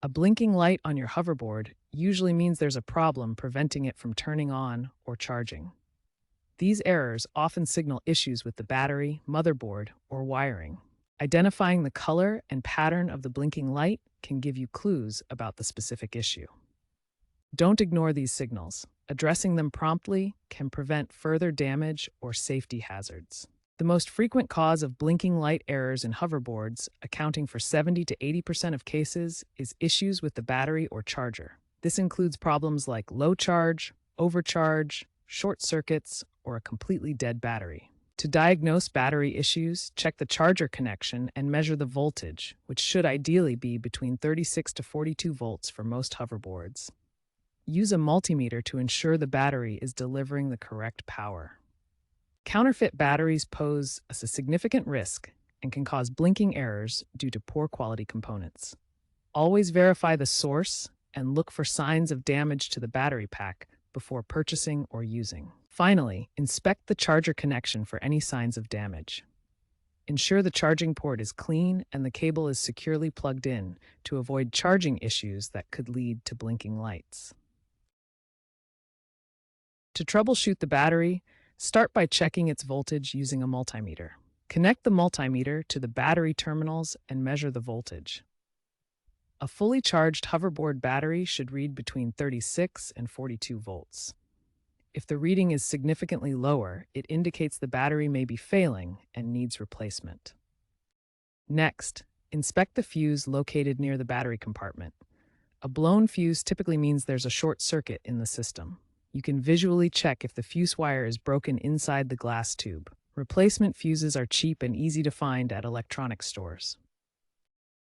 A blinking light on your hoverboard usually means there's a problem preventing it from turning on or charging. These errors often signal issues with the battery, motherboard, or wiring. Identifying the color and pattern of the blinking light can give you clues about the specific issue. Don't ignore these signals. Addressing them promptly can prevent further damage or safety hazards. The most frequent cause of blinking light errors in hoverboards, accounting for 70 to 80% of cases, is issues with the battery or charger. This includes problems like low charge, overcharge, short circuits, or a completely dead battery. To diagnose battery issues, check the charger connection and measure the voltage, which should ideally be between 36 to 42 volts for most hoverboards. Use a multimeter to ensure the battery is delivering the correct power. Counterfeit batteries pose a significant risk and can cause blinking errors due to poor quality components. Always verify the source and look for signs of damage to the battery pack before purchasing or using. Finally, inspect the charger connection for any signs of damage. Ensure the charging port is clean and the cable is securely plugged in to avoid charging issues that could lead to blinking lights. To troubleshoot the battery, start by checking its voltage using a multimeter. Connect the multimeter to the battery terminals and measure the voltage. A fully charged hoverboard battery should read between 36 and 42 volts. If the reading is significantly lower, it indicates the battery may be failing and needs replacement. Next, inspect the fuse located near the battery compartment. A blown fuse typically means there's a short circuit in the system. You can visually check if the fuse wire is broken inside the glass tube. Replacement fuses are cheap and easy to find at electronics stores.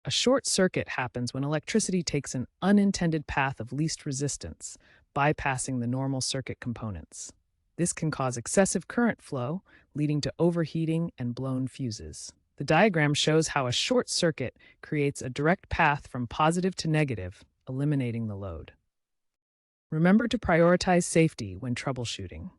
A short circuit happens when electricity takes an unintended path of least resistance, bypassing the normal circuit components. This can cause excessive current flow, leading to overheating and blown fuses. The diagram shows how a short circuit creates a direct path from positive to negative, eliminating the load. Remember to prioritize safety when troubleshooting.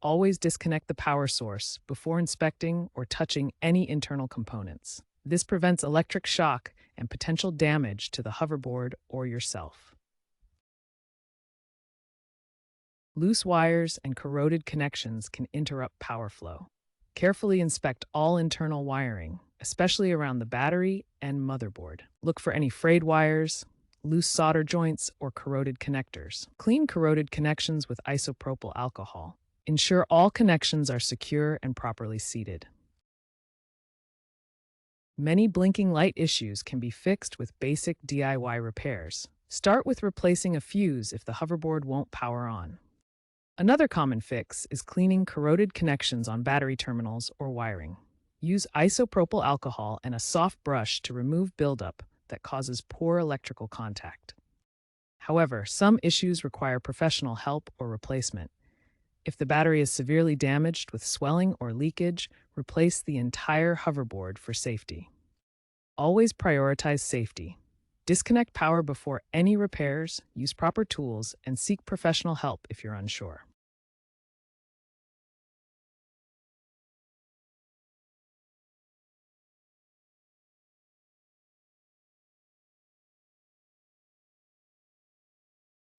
Always disconnect the power source before inspecting or touching any internal components. This prevents electric shock and potential damage to the hoverboard or yourself. Loose wires and corroded connections can interrupt power flow. Carefully inspect all internal wiring, especially around the battery and motherboard. Look for any frayed wires, loose solder joints, or corroded connectors. Clean corroded connections with isopropyl alcohol. Ensure all connections are secure and properly seated. Many blinking light issues can be fixed with basic DIY repairs. Start with replacing a fuse if the hoverboard won't power on. Another common fix is cleaning corroded connections on battery terminals or wiring. Use isopropyl alcohol and a soft brush to remove buildup that causes poor electrical contact. However, some issues require professional help or replacement. If the battery is severely damaged with swelling or leakage, replace the entire hoverboard for safety. Always prioritize safety. Disconnect power before any repairs, use proper tools, and seek professional help if you're unsure.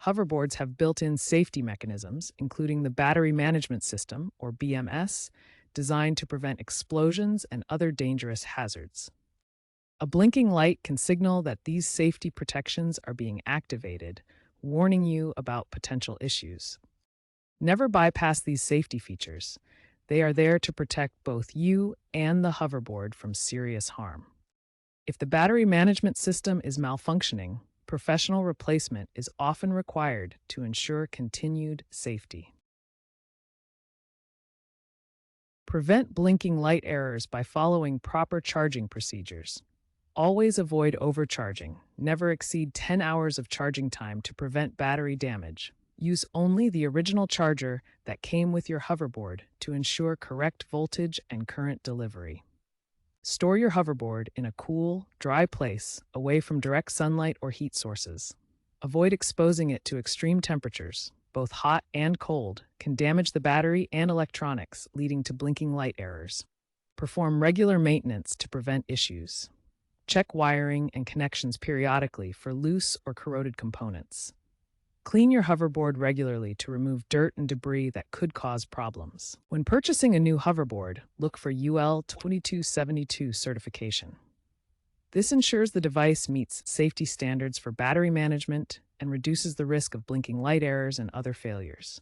Hoverboards have built-in safety mechanisms, including the Battery Management System, or BMS, designed to prevent explosions and other dangerous hazards. A blinking light can signal that these safety protections are being activated, warning you about potential issues. Never bypass these safety features. They are there to protect both you and the hoverboard from serious harm. If the battery management system is malfunctioning, professional replacement is often required to ensure continued safety. Prevent blinking light errors by following proper charging procedures. Always avoid overcharging. Never exceed 10 hours of charging time to prevent battery damage. Use only the original charger that came with your hoverboard to ensure correct voltage and current delivery. Store your hoverboard in a cool, dry place away from direct sunlight or heat sources. Avoid exposing it to extreme temperatures. Both hot and cold can damage the battery and electronics, leading to blinking light errors. Perform regular maintenance to prevent issues. Check wiring and connections periodically for loose or corroded components. Clean your hoverboard regularly to remove dirt and debris that could cause problems. When purchasing a new hoverboard, look for UL 2272 certification. This ensures the device meets safety standards for battery management and reduces the risk of blinking light errors and other failures.